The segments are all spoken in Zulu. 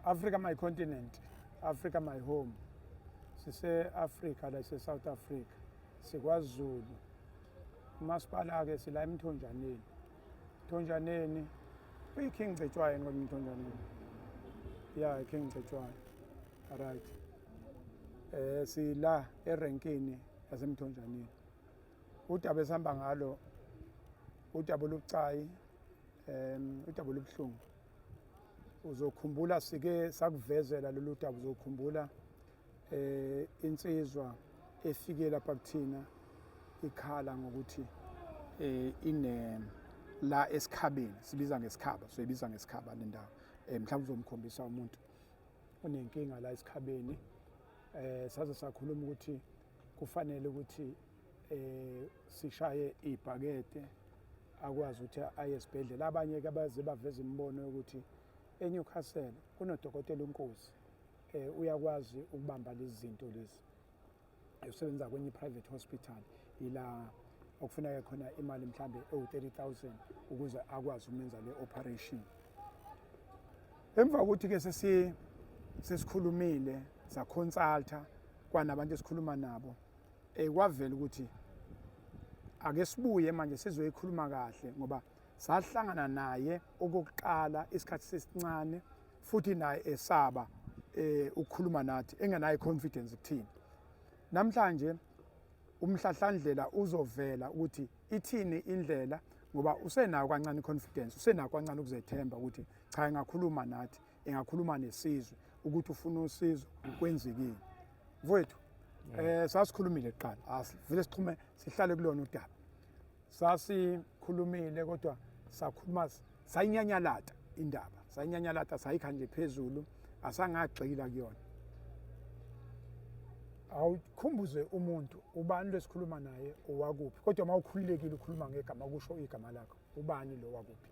Africa my continent, Africa my home. Sise-Afrika la sise-South Africa, sikwaZulu. Umasipala-ke sila eMthonjaneni. Mthonjaneni, uyi-King Cetshwayo ngoba eMthonjaneni. Yeah, King Cetshwayo. Right. Sila erenkini yaseMthonjaneni. Udaba esihamba ngalo, udaba olubucayi, udaba olubuhlungu. Uzokhumbula sike sakuvezela lolu daba, uzokhumbula insizwa efike lapha kuthina ikhala ngokuthi ine la esikhabeni, sibiza ngesikhaba, soyibiza ngesikhaba le ndawo. Mhlawumbe uzomkhombisa umuntu unenkinga la esikhabeni. Saze sakhuluma ukuthi kufanele ukuthi sishaye ibhakede akwazi ukuthi aye esibhedlela. Abanye-ke abaze baveza imibono yokuthi eNewcastle kunodokotela uNkosi, uyakwazi ukubamba lezi zinto lezi. Usebenza kwenye private hospital, ila okufuneka khona imali mhlambe ewu-30,000 ukuze akwazi ukumenza le operation. Emva kokuthi-ke sesikhulumile saconsulta kwanabantu esikhuluma nabo, kwavela ukuthi ake sibuye manje sizoyikhuluma kahle ngoba sahlangana naye okokuqala isikhathi sesincane futhi naye esaba ukukhuluma nathi engenayo confidence kuthina. Namhlanje umhlahlandlela uzovela ukuthi ithini indlela ngoba usenayo kancane confidence, usenayo kancane ukuzethemba ukuthi cha engakhuluma nathi, engakhuluma nesizwe ukuthi ufuna usizo kwenzekile. Mfowethu, sasikhulumile kuqala, asivele sixhume sihlale kulona udaba. Sasikhulumile kodwa sakhuluma sayinyanyalata indaba, sayinyanyalata sayikha nje phezulu, asangagxila kuyona. Awukhumbuze umuntu ubani lesikhuluma naye owakuphi, kodwa mawukhululekile ukhuluma ngegama kusho igama lakho. Ubani lo wakuphi?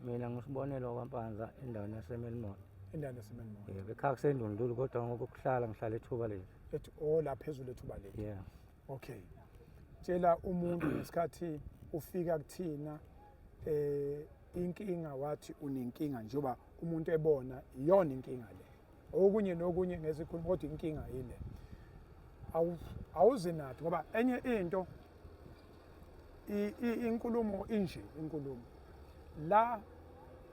Mina ngisibonelo kwaMpanza endaweni yaseMelmore. Endaweni yaseMelmore. Yebo, ekhaya kuseNdundulu kodwa ngokuhlala ngihlala eThuba Lezi. La phezulu eThuba Lezi. Yeah. Okay. Tshela umuntu ngesikhathi ufika kuthina inkinga wathi unenkinga njengoba umuntu ebona iyona inkinga le. Okunye nokunye ngesikhuluma kodwa inkinga ile. Awuzinathi ngoba enye into inkulumo inje, inkulumo la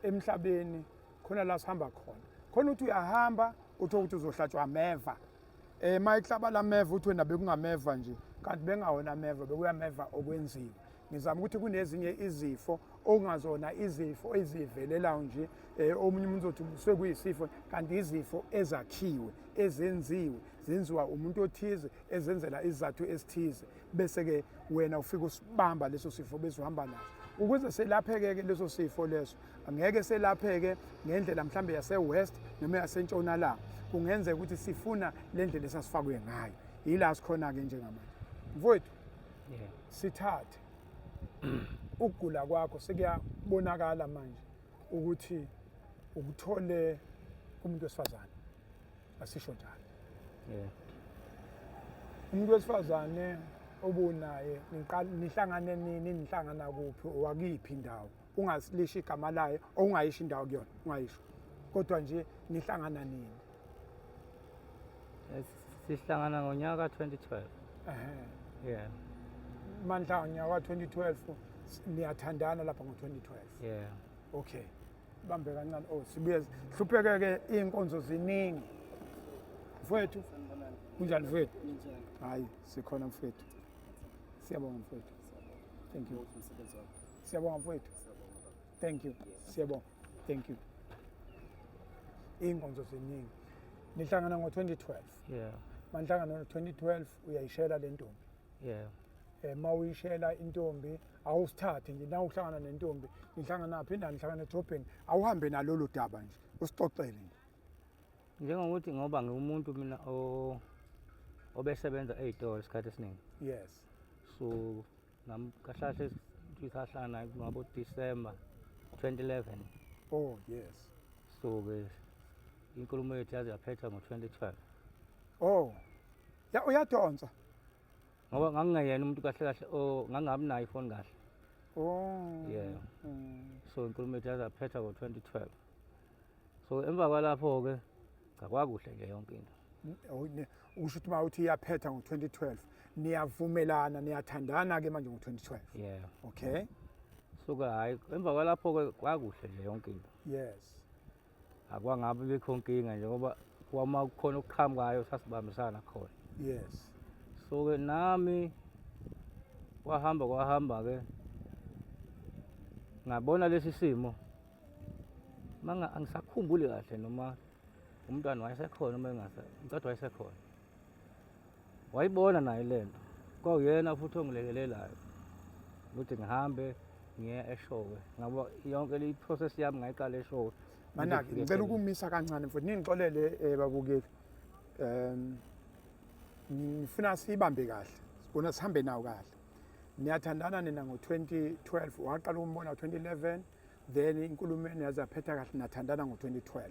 emhlabeni khona la sihamba khona. Khona uthi uyahamba uthi ukuthi uzohlatshwa ameva. Mayihlaba la meva uthi wena bekungameva nje, kanti bengawona ameva, bekuyameva okwenziwe. Ngizama ukuthi kunezinye izifo okungazona izifo ezivelelayo nje, omunye umuntu uzothi sekuyisifo kanti izifo ezakhiwe, ezenziwe, zenziwa umuntu othize, ezenzela izathu esithize, bese ke wena ufika usibamba leso sifo bese uhamba naso. Ukuze selapheke leso sifo leso, angeke selapheke ngendlela mhlambe yase-West noma yasentshonalanga. Kungenzeka ukuthi sifuna le ndlela esasifakwe ngayo. Yila sikhona-ke njengamanje. Mfowethu, sithathe ukugula kwakho sekuyabonakala manje ukuthi ukuthole kumuntu wesifazane. Asisho njalo. Umuntu wesifazane obunaye nihlangane nini, nihlangana kuphi, owakiphi indawo. Ungasilisha igama layo ongayisho indawo kuyona, ungayisho. Kodwa nje nihlangana nini? Sihlangana ngonyaka ka-2012. Yeah. Mandla ngonyaka ka-2012 niyathandana lapha ngo-2012. Yeah. Okay. Bambe kancane. Sibuye hlupheke-ke iy'nkonzo ziningi. Mfowethu, kunjani mfowethu? Hayi, sikhona mfowethu. Siyabonga mfowethu. Thank you. Siyabonga mfowethu. Thank you. Siyabonga. Thank you. Iy'nkonzo ziningi. Nihlangana ngo-2012. Yeah. Manhlangana ngo-2012 uyayishela le ntombi. Yeah. Uma uyishela intombi awusithathe nje na uhlangana nentombi nihlangana naphi indani nihlangana edrobheni awuhambe nalolu daba nje usixoxele nje. Njengokuthi ngoba ngiwumuntu mina obesebenza ey'tolo isikhathi esiningi. Yes. So kahlahle sisahlangana ngabo December 2011. Oh yes. So-ke inkulumo yethu yaze yaphetha ngo-2012. Oh. Ya uyadonsa. Ngoba ngangingeyena umuntu kahle kahle ngangabi nayo ifoni kahle. Oh. Yeah. So inkulumo yethu yaze yaphetha ngo-2012. So emva kwalapho-ke Cha kwakuhle nje yonke into. Ukusho ukuthi mawuthi iyaphetha ngo-2012 niyavumelana niyathandana-ke manje ngo-2012. Yeah. Okay. Suka hayi emva kwalapho-ke kwakuhle nje yonke into. Yes. Akwangabe bikho inkinga nje ngoba kwama kukhona okuqhamukayo sasibambisana khona. Yes. So-ke nami kwahamba-ke ngabona lesi simo angisakhumbuli kahle noma umntwana wayesekhona noma umntwana wayesekhona. Wayibona naye lento. Kwakuyena futhi ongilekelelayo ukuthi ngihambe ngiye eShowe. Ngoba yonke le process yami ngayiqala eShowe. Manake ngicela ukumisa kancane mfowethu ningixolele babukeli. Ngifuna sibambe kahle. Sibona sihambe nawo kahle. Niyathandana nina ngo-2012 waqala ukumbona ngo-2011 then inkulumeni yazaphetha kahle nathandana ngo-2012.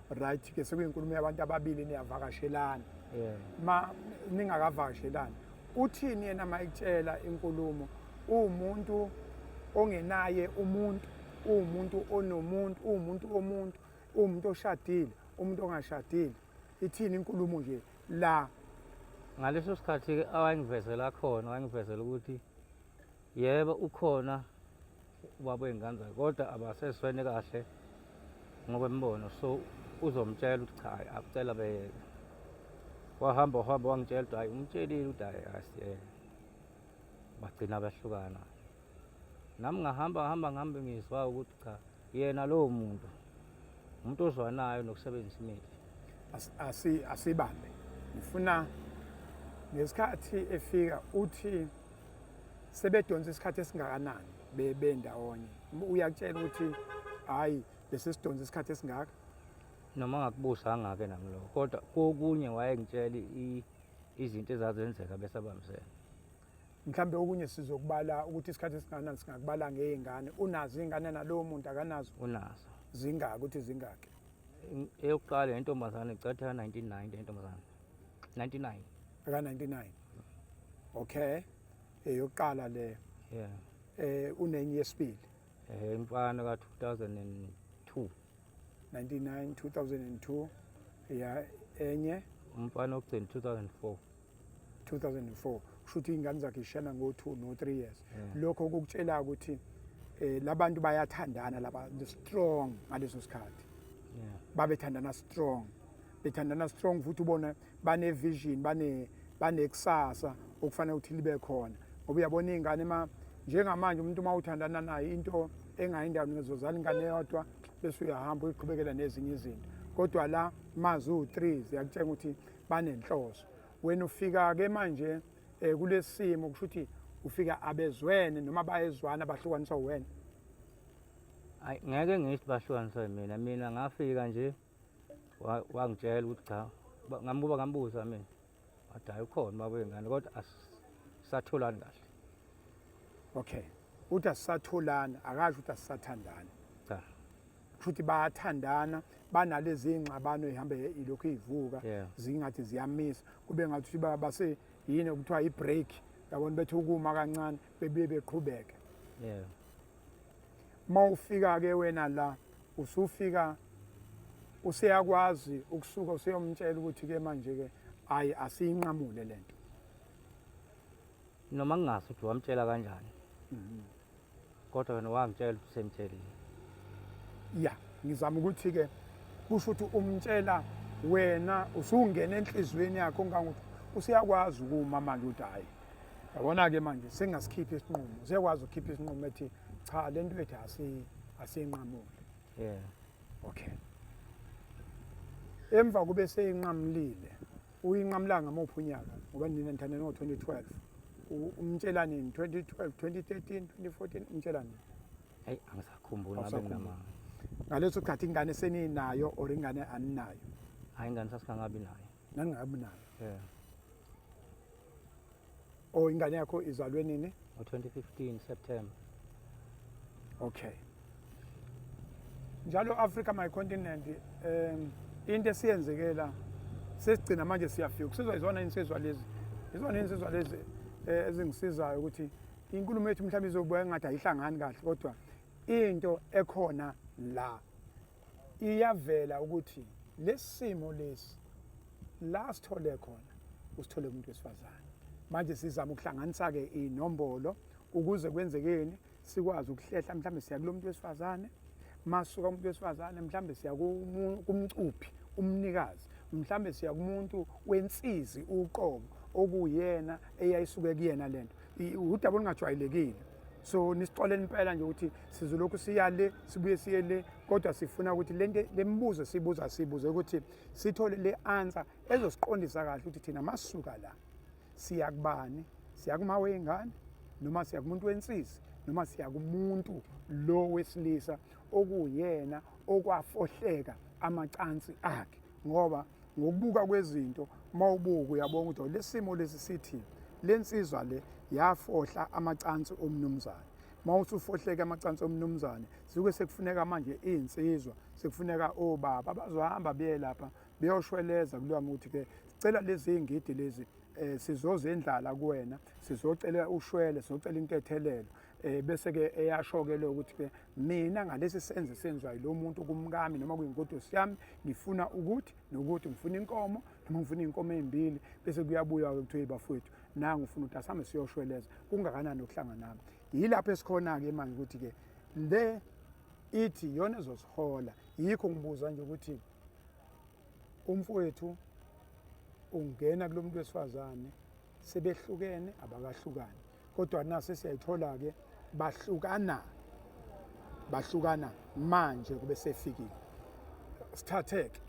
Right ke sekuyinkulumo yabantu ababili niyavakashelana. Ma ningakavakashelani uthini yena mayitshela inkulumo umuntu ongenaye umuntu onomuntu umuntu oshadile umuntu ongashadile ithini inkulumo nje la ngaleso sikhathi awangivezela ukuthi yebo ukhona ubaba wengane zakhe kodwa abaseswene kahle ngokwembono so uzomtshela ukuthi cha akucela beyeke. Wahamba wangitshela ukuthi hayi umtshelile ukuthi hayi asiyeke. Bagcina behlukana. Nami ngihambe ngizwa ukuthi cha yena lowo muntu umuntu ozwanayo nokusebenzisa imithi. Asibambe ngifuna ngesikhathi efika uthi sebedonsa isikhathi esingakanani bendawonye uyakutshela ukuthi hayi bese sidonsa isikhathi esingaka noma ngakubusanga ke nami lokho kodwa kokunye wayengitshela izinto ezazenzeka bese abambisene. Mhlambe okunye sizokubala ukuthi isikhathi esingakanani singakubala ngezingane unazo izingane nalowo muntu akanazo unazo zingaki ukuthi zingaki eyokuqala intombazane icatha 1990 intombazane 99 aka 99 okay eyokuqala le unenye yesibili imfana ka 2002 99 2002 ya enye umfana okugcina 2004 kushuthi ingane zakhe ishana ngo2 no3 years lokho kokutshela ukuthi labantu bayathandana laba strong ngaleso sikhathi babethandana strong bethandana strong futhi ubona bane vision banekusasa okufanele ukuthi libe khona ngoba uyabona izingane njengamanje umuntu mawuthandana naye into engayindawo ngezozala ingane yodwa bese uyahamba uyiqhubekela nezinye izinto kodwa la mazi u3 ziyakutshela ukuthi banenhloso wena ufika ke manje kulesimo kushuthi ufika abezwene noma bayezwana bahlukaniswa wena. Hayi ngeke ngithi bahlukaniswa mina ngafika nje wangitshela ukuthi cha ngambuza mina wathi hayi ukhona baba wengane kodwa asisatholani kahle. Okay uthi asisatholana akasho ukuthi asisathandana cha futhi bayathandana banalezi ingxabano ihambe ilokhu ivuka zingathi ziyamisa kube ngathi base yini okuthiwa i-break yabona bethu ukuma kancane bebuye beqhubeke. Mawufika ke wena la usufika useyakwazi ukusuka useyomtshela ukuthi ke manje ke hayi asiyinqamule lento noma ngingazi ukuthi wamtshela kanjani kodwa wena wangitshela ukuthi semtshelile. Ngizama ukuthi ke kusho ukuthi umtshela wena usungena enhlizweni yakho ngangokuthi usiyakwazi ukuma manje ukuthi hayi yabona ke manje sengasikhipha isinqumo usiyakwazi ukukhipha isinqumo ethi cha lento ethu asiyinqamule. Okay emva kube seyinqamulile uyinqamula ngamuphi unyaka ngoba nina nithandana ngo-2012 umtshela nini 2012 2013 2014 umtshela nini? Hayi angisakhumbuli ngabe nginamanga ngaleso sikhathi ingane seninayo or ingane aninayo? Hayi ingane sasingangabi nayo. Nangingabi nayo? Ingane yakho izalwe nini? Ngo-2015 September. Okay njalo Africa my continent into esiyenzekela sesigcina manje siyafika kusizwa izona insizwa lezi ezingisizayo ukuthi inkulumo yethu mhlawumbe izobuya engathi ayihlangani kahle kodwa into ekhona la iyavela ukuthi lesimo lesi la sithole khona usithole umuntu wesifazane. Manje sizama ukuhlanganisa ke inombolo ukuze kwenzekeni sikwazi ukuhlehla mhlambe siya kulomuntu wesifazane, masuka umuntu wesifazane mhlambe siya kumcuphi umnikazi, mhlambe siya kumuntu wensizi uqobo okuyena eyayisuke kuyena lento. Udaba olungajwayelekile. So nisixolele impela nje ukuthi sizolokhu siya le sibuye siye le kodwa sifuna ukuthi lembuzo sibuze ukuthi sithole le answer ezosiqondisa kahle ukuthi thina masuka la siya kubani, siya kuma wengane noma siya kumuntu wensizi noma siya kumuntu lo wesilisa okuyena okwafohleka amacansi akhe. Ngoba ngokubuka kwezinto mawubuka uyabona ukuthi lesimo lesi sithi lensizwa le yafohla amacansi omnumzane. Mawusufohleka amacansi omnumzane sikuke sekufuneka manje insizwa, sekufuneka obaba bazohamba beye lapha beyoshweleza kulwami ukuthi ke sicela lezi ingidi lezi sizozendlala kuwena, sizocela ushwele, sizocela inkethelelo. Bese ke eyasho ke lo ukuthi ke mina ngalesi senze senzwayo lo muntu kumkami noma kuyinkodosi yami ngifuna ukuthi nokuthi ngifuna inkomo noma ngifuna inkomo ezimbili bese kuyabuya ukuthi bafowethu nangu ufuna ukuthi asame siyoshweleza kungakanani okuhlangana nami. Yilapho esikhona ke manje ukuthi ke le ithi yona ezosihola. Yikho ngibuza nje ukuthi umfowethu ungena kulomuntu wesifazane sebehlukene abakahlukani kodwa nase siyayithola ke bahlukana manje kube sefikile sithatheke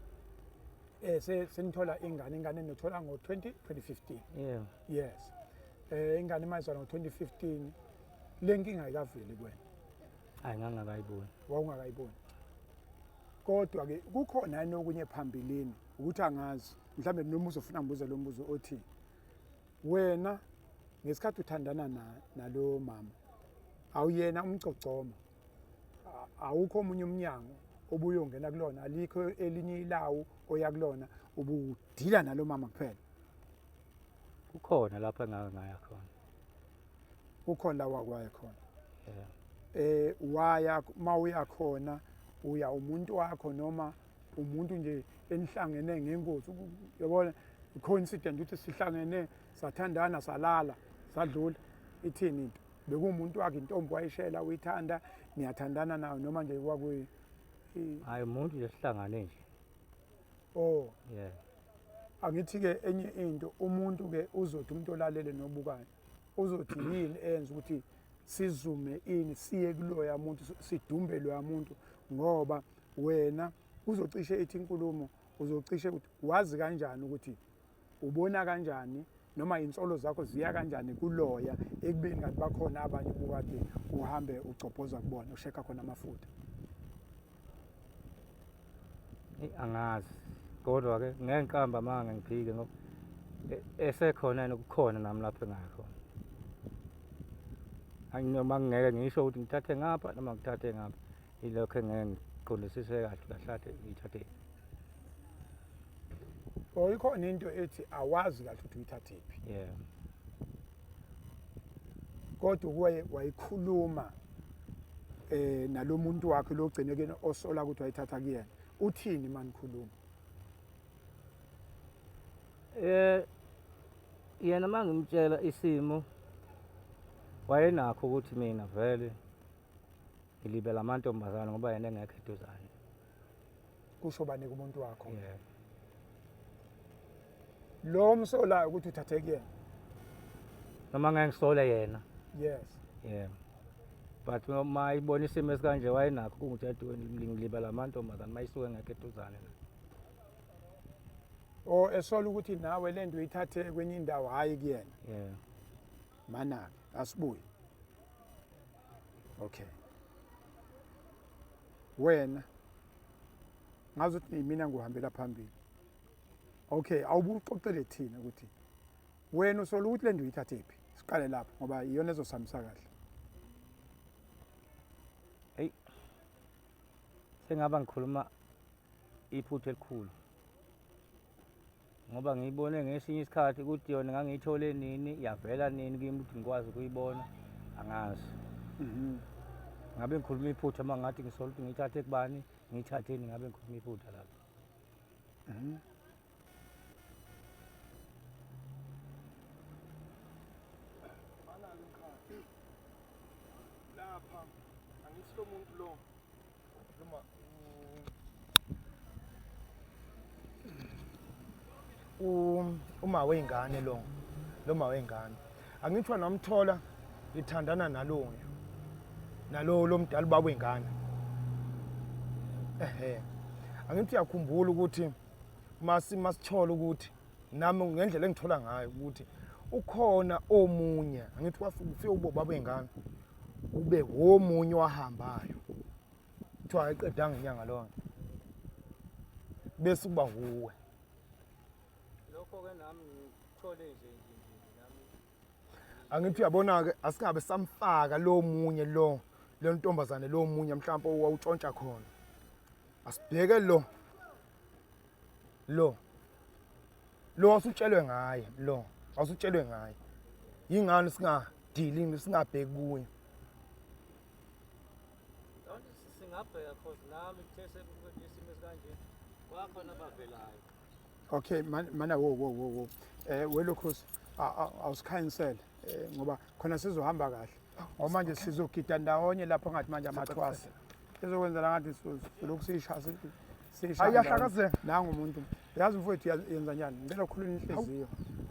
senithola ingane nothola ngo-2015. Yeah. Yes. Ingane mayizalwa ngo-2015 le nkinga ayikaveli kuwena. Hayi ngangakayiboni. Wawungakayiboni. Kodwa ke kukhona nokunye phambilini ukuthi angazi mhlambe nombuzo ufuna ngibuze lo mbuzo othi wena ngesikhathi uthandana nalo mama awuyena umgcogcoma, awukho omunye umnyango obuyongena kulona, alikho elinye ilawu oya kulona ubudila nalo mama kuphela. Kukhona lapho engangaya khona. Kukhona la wakwaya khona. Yeah. Waya mawuya khona uya umuntu wakho noma umuntu nje enihlangene ngengozi uyabona coincident ukuthi sihlangene sathandana salala sadlula ithini into bekumuntu wakhe intombi wayishela uyithanda niyathandana nayo noma nje kwakuyi Hayi umuntu nje sihlangane nje. Oh Yeah. angithi ke enye into umuntu ke uzothi umuntu olalele nobukayo uzothi yini enza ukuthi sizume ini siye kuloya muntu sidumbe loya muntu ngoba wena uzocishe ethi inkulumo uzocishe ukuthi wazi kanjani ukuthi ubona kanjani noma insolo zakho ziya kanjani kuloya ekubeni ngathi bakhona abanye bukade uhambe ucophoza kubona usheka khona amafutha. Angazi kodwa ke ngeke ngiqamba manga ngiphike ngoba esekhona nokukhona nami lapho engakhona. Noma ngeke ngisho ukuthi ngithathe ngapha noma ngithathe ngapha ilokho engeke ngiqondisise kahle kahle ngithathe. Ikhona into ethi awazi kahle ukuthi uyithathephi. Yeah. Kodwa kuye wayikhuluma nalo muntu wakhe lo gcineke osola ukuthi wayithatha kuyena. Uthini manje khuluma? Yena mangimtshela isimo wayenakho ukuthi mina vele ngilibela amantombazane ngoba yena engekho eduzane. Kusho bani kumuntu wakho? Yeah. Lo msolayo ukuthi uthathe kuyena. Noma ngeke ngisole yena. Yes. Yeah. But uma ibona isimo esikanje wayenakho ukuthi ngilibela amantombazane mayisuke engekho eduzane. Esola ukuthi nawe lento uyithathe kwenye indawo hayi kuyena. Yeah. Mana asibuye. Okay. Wena ngazi ukuthi mina nguhambela phambili. Okay, awubuqoqele thina ukuthi wena usola ukuthi lento uyithathephi. Siqale lapho ngoba iyona ezosamisa kahle. Hey. Sengaba ngikhuluma iphutha elikhulu. Ngoba ngiyibone ngesinye isikhathi ukuthi yona ngangiyithole nini yavela nini kimi ukuthi ngikwazi ukuyibona angazi. Ngabe ngikhuluma iphutha mangathi ngisola ukuthi ngithathe kubani ngithatheni ngabe ngikhuluma iphutha lapho. lapha angithi lo muntu lo uma wengane lo ma wengane angithiwa nomthola ithandana nalo lo mdala baba wengane angithi uyakhumbula ukuthi masithola ukuthi nami ngendlela engithola ngayo ukuthi ukhona omunye angithi wafika ubo baba wengane ube womunye wahambayo kuthiwa ayiqedanga inyanga lonke bese kuba huwe lokho ke nami ngithole nje nami angithi uyabona ke asikabe samfaka lo munye lo ntombazane lo munye mhlawumbe owawutshontsha khona asibheke lo wasutshelwe ngaye wasutshelwe ngaye yingani singadili singabheki kuye singabheka cause nami kuthese isimo esikanje wakhona abavelayo. Okay, mana wo welokhosi awusikhanyisele ngoba khona sizohamba kahle. Ngoba manje sizogida ndawonye lapho ngathi manje amathwasa. Sizokwenzela ngathi lokusishasa ayahlakazeka nangu umuntu. Yazi mfowethu yenza njani? Ngicela ukukhulula inhliziyo.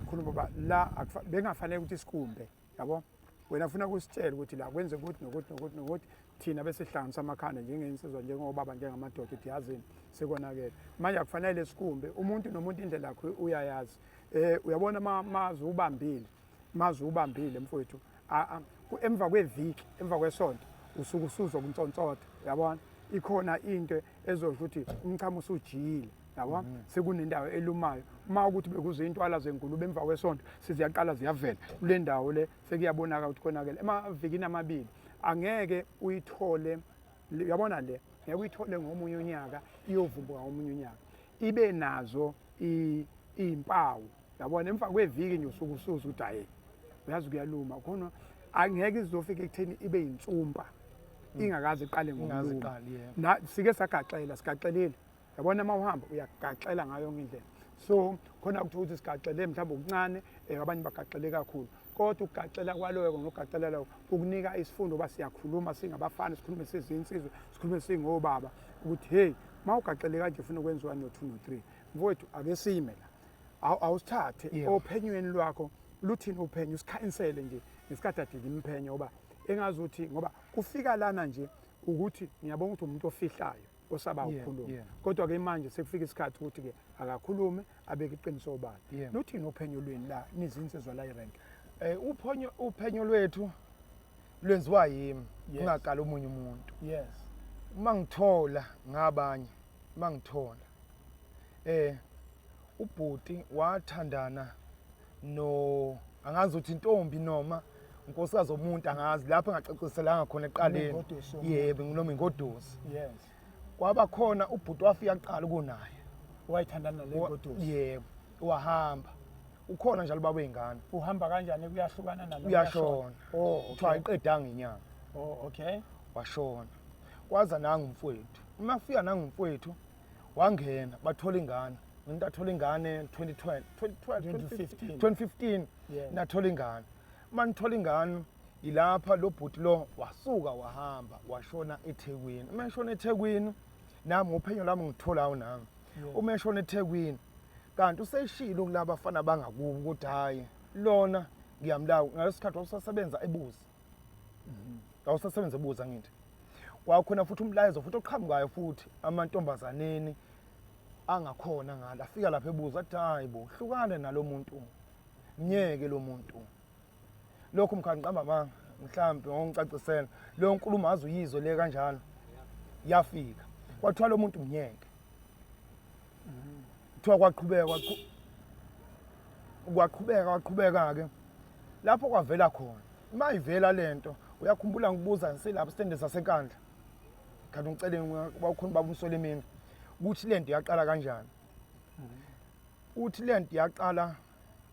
Khuluma baba la bengafanele ukuthi sikumbe, yabo? Wena ufuna kusitshela ukuthi la kwenze ukuthi nokuthi thina bese sihlanganisa amakhanda njengensizwa njengobaba njengamadoda ukuthi yazini sekonakele. Manje akufanele sikumbe umuntu nomuntu indlela yakhe uyayazi. Uyabona mazi ubambile mfowethu. Emva kweviki, emva kwesonto usuku usuzwa kuntsontsotha, yabona? Ikhona into ezosho ukuthi umchamo usujiyile, yabona? Sekunendawo elumayo. Uma ukuthi bekuze intwala zenkulumo emva kwesonto siziyaqala ziyavela kule ndawo le sekuyabonaka ukuthi konakele emavikini amabili angeke uyithole, yabona le ngeke uyithole ngomunye unyaka iyovumbuka ngomunye unyaka ibe nazo izimpawu, yabona? Emva kweviki nje usuku usuza ukuthi hayi uyazi kuyaluma khona angeke izofika ekutheni ibe yinsumpa ingakaze iqale ngokuluma. Na sike sigaxelile, yabona uma uhamba uyagaxela ngayo yonke indlela. So khona ukuthi sigaxele mhlawumbe okuncane abanye bagaxele kakhulu kodwa ukugaxela kwaloyo ngokugaxela lawo ukunika isifundo oba siyakhuluma singabafana sikhulume sezinsizwe sikhulume singobaba ukuthi hey mawugaxele kanje ufuna ukwenziwa no 2 no 3 mfowethu ake sime la awusithathe ophenyweni lwakho luthini uphenyo usikhanyisele nje ngesikhathi adile imphenyo oba engazuthi ngoba kufika lana nje ukuthi ngiyabona ukuthi umuntu ofihlayo osaba ukukhuluma kodwa ke manje sekufika isikhathi ukuthi ke akakhulume abeke iqiniso obala luthini uphenyo lweni la nizinsizwa la irank. Uphenyo lwethu lwenziwa yimi ungaqala omunye umuntu. Yes. Mangithola ngabanye mangithola ubhuti wathandana no angazi ukuthi intombi noma unkosikazi omuntu angazi lapho engacaciselanga khona eqaleni. Yebo nginoma ingodosi. Yes. Kwaba khona ubhuti wafika aqala kunaye wayithandana lengodosi. Yebo wahamba ukhona njalo baba wengane. Uhamba kanjani kuyahlukana nalo? Uyashona. Kuthiwa ayiqedanga inyanga. Okay. Washona. Kwaza nangu umfowethu. Uma afika nangu umfowethu wangena bathola ingane. Umuntu athola ingane 2015 nathola ingane. Manithola ingane ilapha lo bhuti lo wasuka wahamba washona eThekwini. Uma eshona eThekwini nami ngophenyo lami ngitholayo nami. Uma eshona eThekwini kanti useshilo kulaba bafana bangakubo ukuthi hayi lona ngiyamlawa ngalesikhathi wasebenza ebuzi. Awusasebenza ebuzi ngithi. Kwakhona futhi umlayezo futhi oqhamukayo futhi amantombazaneni angakhona ngala afika lapha ebuza athi hayi bo hlukane nalomuntu. Mnyeke lo muntu. Lokho mkhanqamba manga mhlambe ngongicacisela lo nkulumo azuyizo le kanjalo yafika kwathiwa lo muntu mnyeke kuthiwa kwaqhubeka ke lapho kwavela khona mayivela lento uyakhumbula ngibuza ngiselapha sitende sasenkandla kanti ngicele bakhona babumsole mina ukuthi lento yaqala kanjani uthi lento yaqala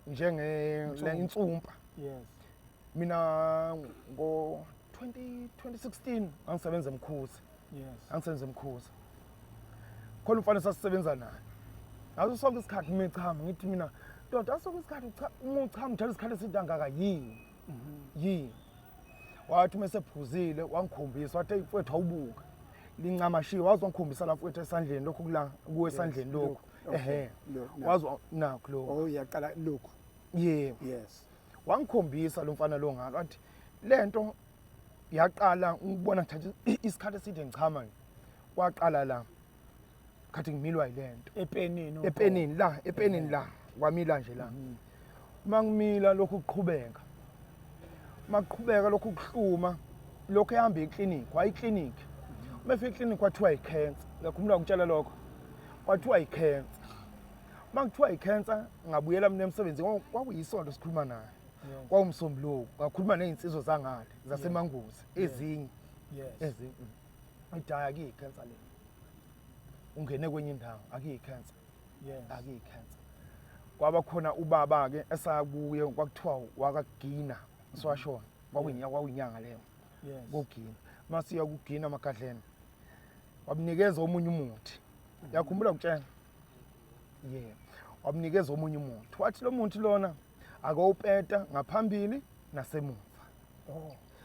njenge insumpa. Yes. Mina ngo 2016 angisebenza eMkhuzi. Yes. Angisebenza eMkhuzi. Khona umfana sasisebenza naye. ngaso sonke isikhathi michama ngithi mina ndoda sonke isikhathi uchama uthatha isikhathi esidangaka yini wathi mesephuzile wangikhombisa wathi mfowethu awubuka lincamashiwe wazongikhombisa la mfowethu esandleni lokho kula kuwe esandleni lokho wazwa nakho lokho oh yaqala lokho yebo yes wangikhombisa lo mfana lo ngaka athi lento yaqala ukubona thatha isikhathi eside ngichama waqala la khathi ngimilwa yilento epenini la kwamila nje la mangimila lokhu kuqhubeka maqhubeka lokhu kuhluma lokho ehamba eclinic wayiclinic umefika eclinic kwathiwa icancer ngakhumula ukutshela lokho kwathiwa icancer mangithiwa icancer ngabuyela mina emsebenzini kwakuyisonto sikhuluma naye kwawumsombuluko ngakhuluma nezinsizwa zangale zasemanguzi ezinye idaya kuyicancer le ungene kwenye indawo akuyicancer akuyicancer kwaba khona ubaba ke esakuye kwakuthiwa wakagina siwashona kwakuyinyanga leyo kokugina masiya kugina magadleni wabnikeza omunye umuthi yakhumbula ukutshela wabnikeza omunye umuthi wathi lo muntu lona akawupeta ngaphambili nasemuva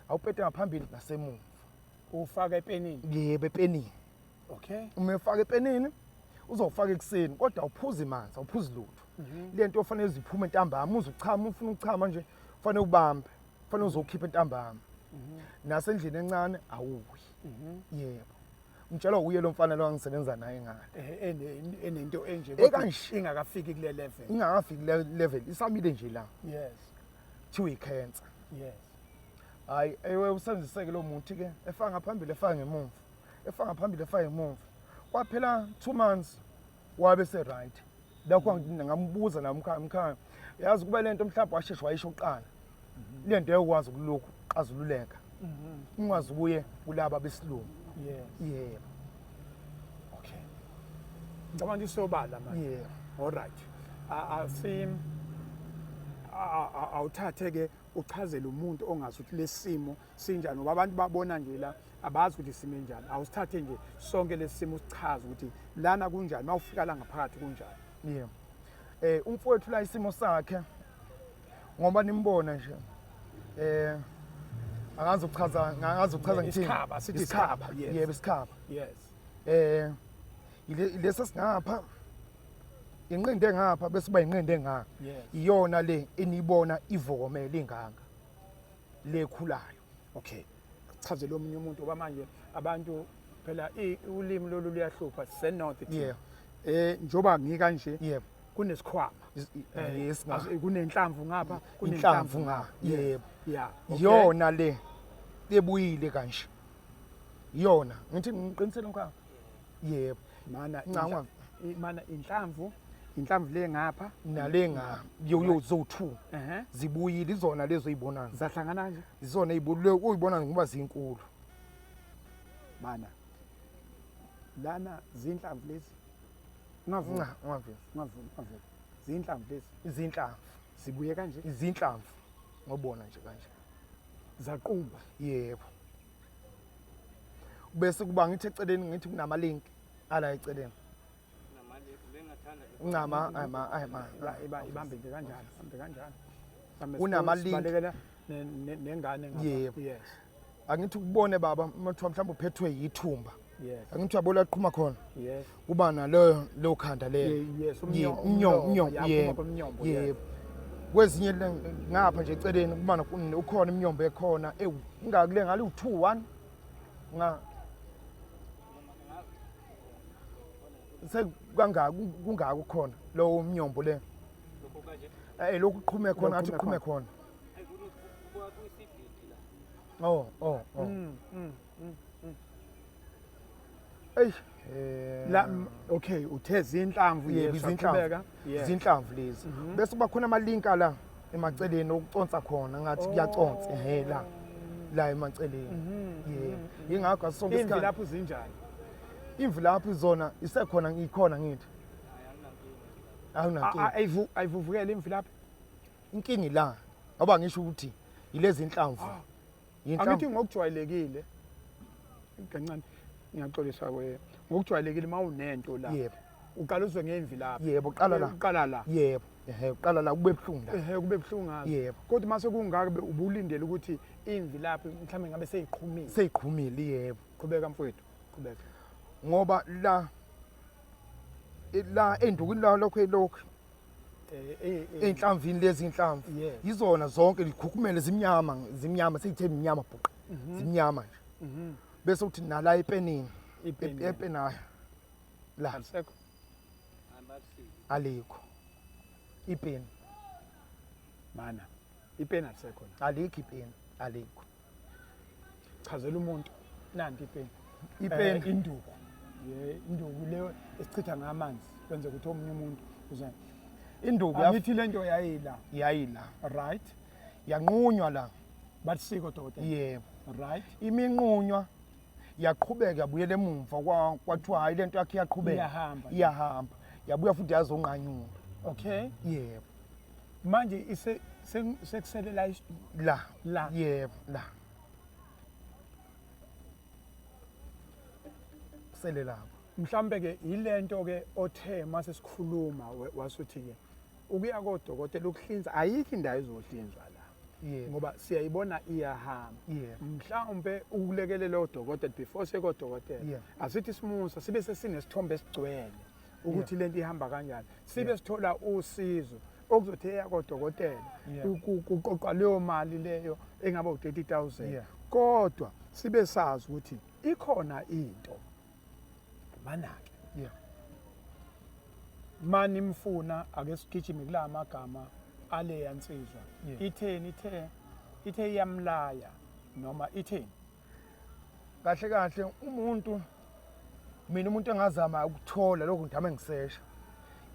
awupeta ngaphambili nasemuva ufaka epenini yebo epenini okay umefaka epenini uzofaka ekuseni kodwa awuphuzi manzi awuphuzi lutho lento ofanele ziphume entambama uzuchama ufuna ukuchama nje kufanele ubambe kufanele uzokhipha entambama nasendlini encane awuyi yebo ngitshela uye lo mfana lo angisebenza naye ngale enento enje ingakafiki kule level ingakafiki le level isamile nje la yes thiwe icancer yes hayi ewe usenziseke lo muthi ke efaka ngaphambili efaka ngemuva efaka ngaphambili efaka ngemuva kwaphela 2 months wabe se right lakho ngambuza namkhaya yazi kuba lento mhlawumbe washeshwa wayisho uqala lento ekwazi ukulokhu xazululeka ungazi ubuye kulaba besilungu yebo okay ngicabanga isobala manje all right awuthathe ke uchazele umuntu ongazi ukuthi lesimo sinjani ngoba abantu babona nje la abazi ukuthi isimo enjani awusithathe nje sonke lesimo usichaza ukuthi lana kunjani mawufika la ngaphakathi kunjani umfowethu la isimo sakhe ngoba nimbona nje angazochaza ngithini isikhaba sithi isikhaba yebo isikhaba yes ilesa singapha inqindi engapha bese kuba inqindi engaka iyona le enibona ivokomela inganga lekhulayo okay chazela omunye umuntu oba manje abantu phela ulimi lolu liyahlupha senothe njoba ngika nje yebo kunesikhwama yes kunenhlamvu ngapha kunenhlamvu nga yebo yeah yona le ebuyile kanje yona ngithi ngiqinisele ngakho yebo mana inhlamvu le ngapha nale nga yozo2 zibuyile izona lezo izibona zahlangana nje izona izibulwe uyibona ngoba zinkulu mana lana zinhlamvu lezi ngavuna zinhlamvu lezi izinhlamvu zibuye kanje izinhlamvu ngobona nje kanje zaqumba yebo bese kuba ngithi eceleni ngithi kunama link ala eceleni ibambe nje kanjalo hambe kanjalo unama link balekela nengane ngapha yes angithi ukubone baba mathiwa mhlawumbe uphethwe yithumba yes angithi uyabona qhuma khona yes kuba nalo lo khanda le yes umnyombo yebo kwezinye ngapha nje eceleni kuba ukhona imnyombo ekhona ingakule ngale u2 1 kungaka ukhona lo umnyombo le lokhu qhume khona athi qhume khona la okay uthe zinhlamvu izinhlamvu lezi bese kuba khona amalinka la emaceleni okuconsa khona ngathi kuyaconsa la emaceleni yingakho asonke isikhathi imvilaphu zinjani imvilaphu zona isekhona ngikhona ngithi ayivuvukela imvilaphu inkingi la ngoba ngisho ukuthi yilezi inhlamvu angithi ngokujwayelekile kancane ngiyaxolisa ngokujwayelekile mawunento la uqala uzwe ngemvilaphi yebo uqala la uqala la yebo uqala la kube buhlungu la kube buhlungu ngazo yebo kodwa mase kungaka ubulindele ukuthi imvilaphi mhlawumbe ngabe seyiqhumile seyiqhumile yebo qhubeka mfowethu qhubeka ngoba la endukini la lokho einhlamvini lezi inhlamvu yizona zonke likhukhumele zimnyama seyithe imnyama bhuqa zimnyama nje bese uthi nala epenini epenayo la alisekho alikho ipeni mana ipeni alisekho alikho ipeni alikho chazela umuntu nanti ipeni ipeni induku induku leyo esichitha ngamanzi kwenze ukuthi omunye umuntu uzana induku yafithi lento yayila right yanqunywa la bathi siko dokotela yebo right iminqunywa yaqhubeka yabuyela emumva kwathiwa hayi lento yakhe iyaqhubeka iyahamba yabuya futhi yazonqanyulwa okay yebo manje sekusele la yebo la sele lapho mhlambe ke ilento ke othe mase sikhuluma wasuthi ke ukuya kodokotela ukuhlinza ayikho indawo ezohlinzwa la ngoba siyayibona iyahamba mhlawumbe ukulekelela udokotela before sekodokotela asithi simusa sibe sesinesithombe esigcwele ukuthi lento ihamba kanjani sibe sithola usizo okuzothi eyakodokotela kuqoqwa leyo mali leyo engaba u30,000 kodwa sibe sazi ukuthi ikhona into manake mani mfuna ake sigijime kula magama ale yansizwa ithe iyamlaya noma itheni kahle mina umuntu engazama ukuthola lokho ngidama ngisesha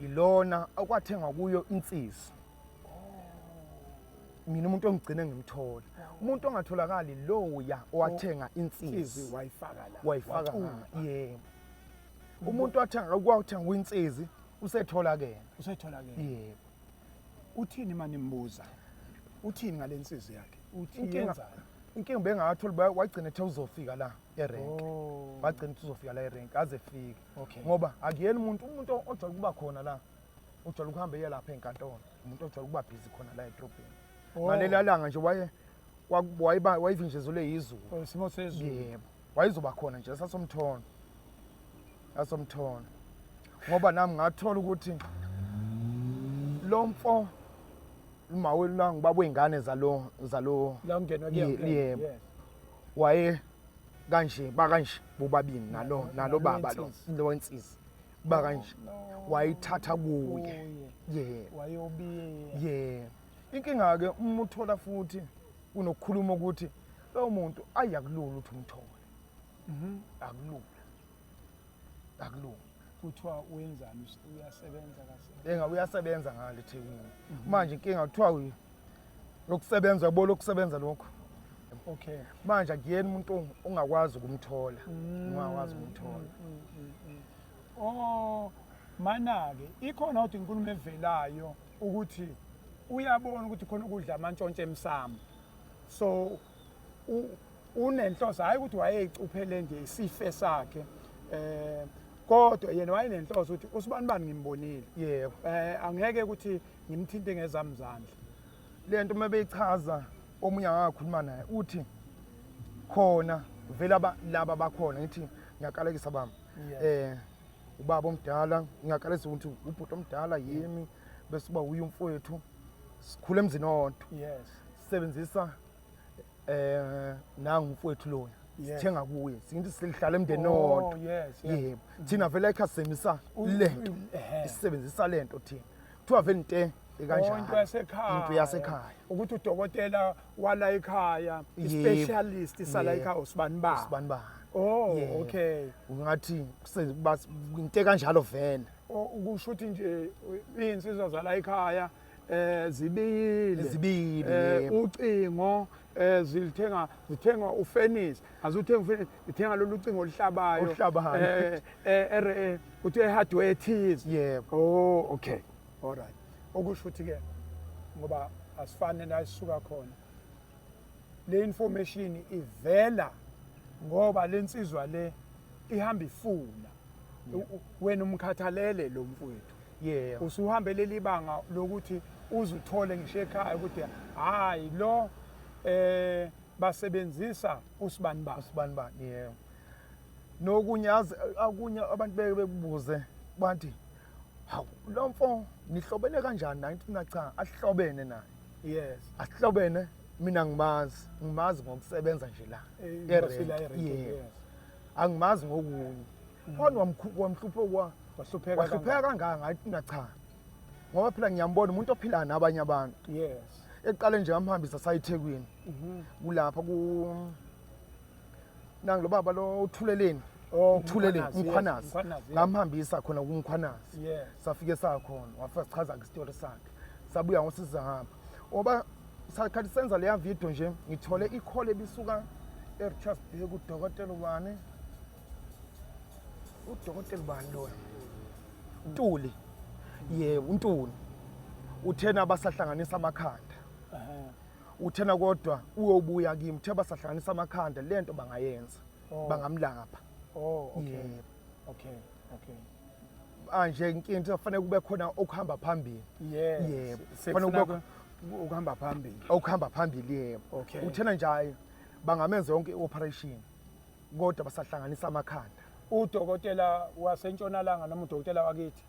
ilona okwathenga kuyo insizwa mina umuntu ongigcine ngimthola umuntu ongatholakali loya owathenga insizwa wayifaka yebo umuntu wathenga kwinsizi usetholakele yebo uthini manje imbuza uthini ngalensizi yakhe uthi yenzani inkinga bengathola wagcina ethe uzofika la erenk wagcina ukuthi uzofika la erenk aze fike ngoba akuyena umuntu ojwayele kuba khona la ojwayele ukuhamba eya lapha enkantolo umuntu ojwayele kuba busy khona la edrobheni ngaleli langa nje wayivinjezelwe yizulu isimo sezulu yebo wayizoba khona nje asomthona ngoba nami ngathola ukuthi lo mfo umawe la ngibabwe ingane zalo la ungenwa kuyena waye kanje bobabini nalo baba lo wensisi kanje wayithatha kuye wayobiye inkinga ke umuthola futhi unokukhuluma ukuthi lo muntu ayakulula uthi umthole akulula kuthiwa wenzani uyasebenza kahle uyasebenza ngale eThekwini manje inkinga kuthiwa lokusebenza yabo lokusebenza lokho okay manje akuyena umuntu ongakwazi ukumthola mana-ke ikhona ukuthi inkulumo evelayo ukuthi uyabona ukuthi khona ukudla amantshontshe emsamo so unenhloso hayi ukuthi wayeyicuphele nje isife sakhe kodwa yena wayenenhloso ukuthi uSibanibani ngimbonile yebo angeke ukuthi ngimthinte ngezami izandla lento mabeyichaza omunye akakhuluma naye uthi khona vela laba bakhona ngithi ngiyakalekisa bami ubaba omdala ngiyakalekisa ukuthi ubhuti omdala yimi bese uba uye umfowethu sikhule emzini owodwa sisebenzisa nangu umfowethu lona sithenga kuye singithi sihlala emndeni owodwa yebo thina vele ekhasembisa lento isebenzisa lento thina kuthiwa vele inte kanjani into yasekhaya ukuthi udokotela wala ekhaya ispecialist sala ekhaya uSibanibani okay ungathi into kanjalo vele ukusho ukuthi nje insizwa zala ekhaya zibili ucingo zithenga ufenis azuthenga ufenis zithenga lolu ucingo oluhlabayo uthi hardware thiz yebo okay all right okusho ukuthi ke ngoba asifane la sisuka khona le information ivela ngoba lensizwa le ihamba ifuna wena umkhathalele lo mfowethu yeah usuhambe leli banga lokuthi uzuthole ngisho ekhaya ukuthi hayi lo basebenzisa usibani ba usibani bani yeah nokunyazi akunye abantu bekubuze bathi hawu lo mfo nihlobene kanjani naye na cha asihlobene naye yes asihlobene mina ngimazi ngokusebenza nje la basila yeah angimazi ngokunye kodwa wamhlupho wahlupheka kangaka ngathi na cha ngoba phela ngiyambona umuntu ophila nabanye abantu yes eqale nje ngamhambisa sayithekwini kulapha nangu baba lo uthuleleni uthuleleni umkhwanazi ngamhambisa khona kumkhwanazi yes safike sakhona wafika sichaza isitori sakhe sabuya ngosizahamba oba sakhathi senza leya video nje ngithole i-call ebisuka eRichards Bay kudokotela ubani udokotela bani lo Ntuli yebo uNtuli uthena basahlanganisa amakhanda uthena kodwa uyobuya kimi the basahlanganisa amakhanda lento bangayenza bangamlapha okay okay manje inkinto kufanele kube khona okuhamba phambili yes kufanele kube ukuhamba phambili okuhamba phambili yebo uthena nje hayi bangamenza yonke ioperation kodwa basahlanganisa amakhanda udokotela wasentshonalanga noma udokotela wakithi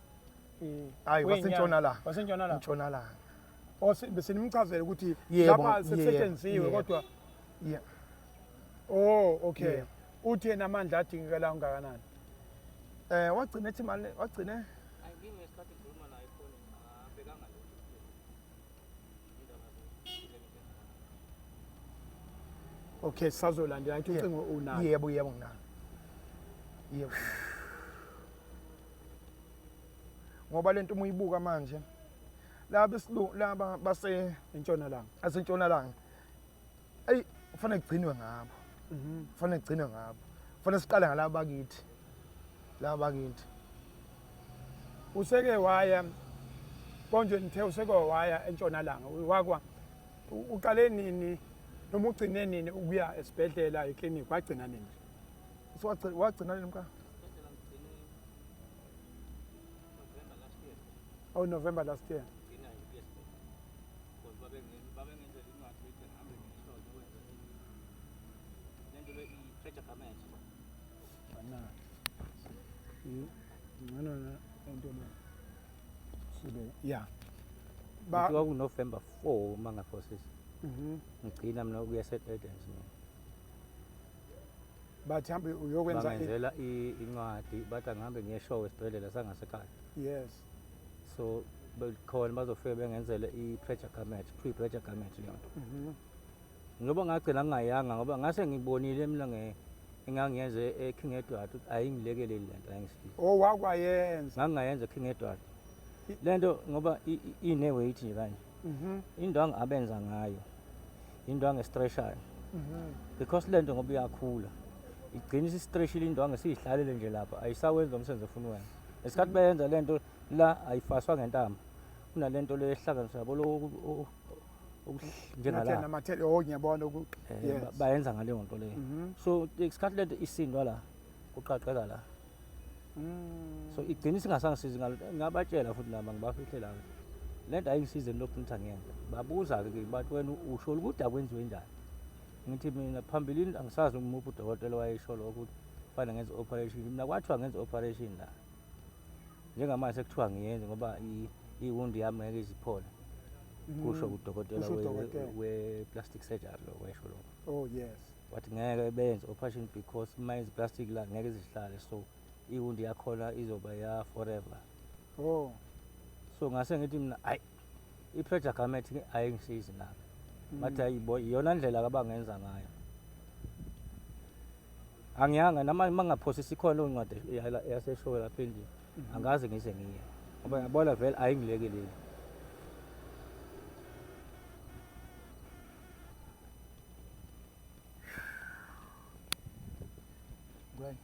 hayi wasentshonalanga ntshonalanga besinimchazela ukuthi Yebo, lapha sekusetshenzisiwe yebo. kodwa yeah okay Yebo. uthena amandla adingekala ungakanani wagcina ethi mali wagcina Angimi ngesikhathi ngikhuluma naye phone abhekanga lutho okay sazolandela ithi ucingo unayo yebo nginalo yebo ngoba lento umuyibuka manje laba base entshonalanga asentshonalanga ey kufanele kugcinwe ngabo kufanele kugcinwe ngabo kufanele siqale ngalabo bakithi laba bakithi useke waya konje nithe useke waya entshonalanga wakwa uqale nini noma ugcine nini ukuya esibhedlela eclinic wagcina nini wagcina nini mka November last year yeah November 4 mangaphosisi ngigcina mina ukuya eSedens mina bathi hambe uyokwenza bangenzela incwadi bathi angihambe ngiyeshow esibhedlela sangasekhaya yes so bekhona bazofika bengenzele i-pressure gamete pre-pressure gamete leyo nto ngoba ngagcina ngingayanga ngoba ngase ngibonile mina engangiyenze eKing Edward ayingilekeleli lento ayingisiza wakwayenza ngangayenza eKing Edward lento ngoba ine weight nje kanje indwangu abenza ngayo indwangu estretchayo because lento ngoba iyakhula igcina isistretchile indwangu siyihlalele nje lapha ayisawenza umsebenzi ofuna wenza esikhathi beyenza lento la ayifaswa ngentamo kunalento lehlanganiswa yabo lo njengala namathele ngiyabona bayenza ngaleyo nto leyo so isikhathi lento isindwa la kuqaqeka la so igcina singasangisizi ngabatshela futhi nami ngibafihle la lento ayingisize lokhu ngithi angiyenza babuza ke bathi wena usho ukuthi akwenziwe njani ngithi mina phambilini angisazi umuphi udokotela wayesho lokho ukuthi kufanele ngenze operation mina kwathiwa ngenze operation la njengamanje sekuthiwa ngiyenze ngoba iwundi yami ngeke iziphole kusho udokotela we-plastic surgery lo wayesho lokho yes wathi ngeke benze operation because manje plastic la ngeke zihlale so iwundi yakhona izoba ya forever so ngase ngithi mina hayi i-pressure gamete ayingisizi nami bathi ayibo iyona ndlela kabangenza ngayo angiyanga nama mangaphosisi ikhona incwadi yaseshowe lapha endlini angaze ngise ngiye ngoba ngiyabona vele ayingilekeleli right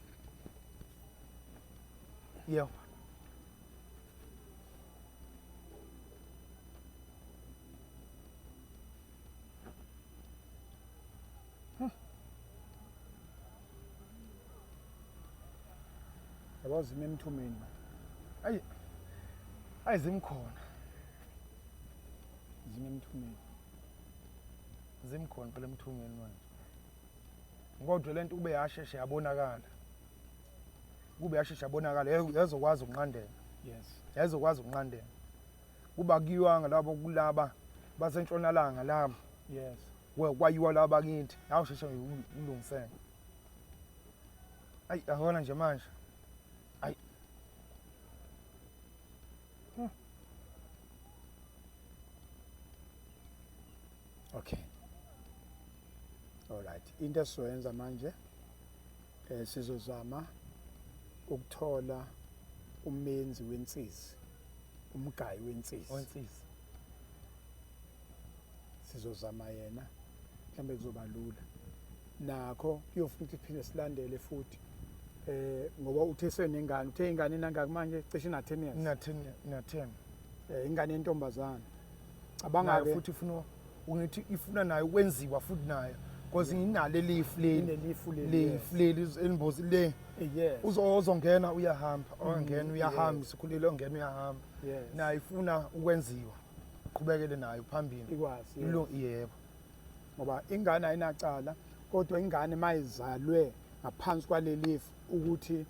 yeah yabo zime emthumeni manje. ayizimkhona Zime emthumeni. zimkhona phela emthungeni manje kodwa lento kube yashesha yabonakala yazokwazi ukunqandela Yes. yazokwazi ukunqandela kuba kuyiwanga labo kulaba basentshonalanga labo Yes. kwayiwa laba bakithi awusheshe ulungiseke ahona nje manje Okay. All right. Into esizoyenza manje sizozama ukuthola umenzi wensizi, umgayi wensizi. onsisi Sizozama yena mhlambe kuzoba lula. Nakho kuyofuna ukuthi siphinde silandele futhi ngoba uthe senengane, uthe ingane inangaki manje cishe na 10 years. na 10 Ingane yentombazana. cabanga Cabanga-ke futhi ungithi ifuna nayo kwenziwa futhi nayo because inalo elifu leli inelifu lifu leli elimbozi le yes. uzongena uyahamba ongena yes. uyahamba sikhulile ongena uyahamba Yes. nayo ifuna ukwenziwa qhubekele nayo phambili Ikwazi. Yes. yebo Ngoba ingane ayinacala kodwa ingane mayizalwe ngaphansi kwalelifu ukuthi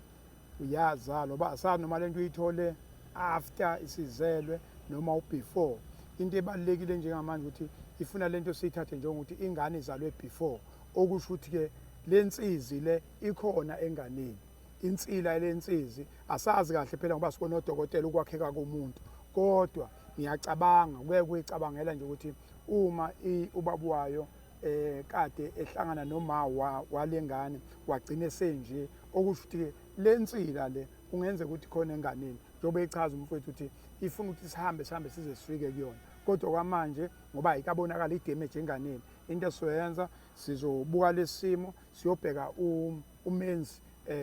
uyazalwa ngoba asazi noma lento uyithole after isizelwe noma before. Into ebalekile njengamanje ukuthi ifuna lento siyithathe njengokuthi ingane izalwe before okusho ukuthi ke lensizi le ikhona enganeni. Insila lensizi asazi kahle phela ngoba sibona odokotela ukwakheka komuntu kodwa ngiyacabanga kuye kuyicabangela nje ukuthi uma ubaba wayo kade ehlangana noma walengane wagcina senje okusho ukuthi lensila le kungenza ukuthi khona enganeni njobe echaza umfowethu ukuthi ifuna ukuthi sihambe size sifike kuyona kodwa kwamanje ngoba ayikabonakala idamage enganeni into esizoyenza sizobuka lesimo siyobheka umenzi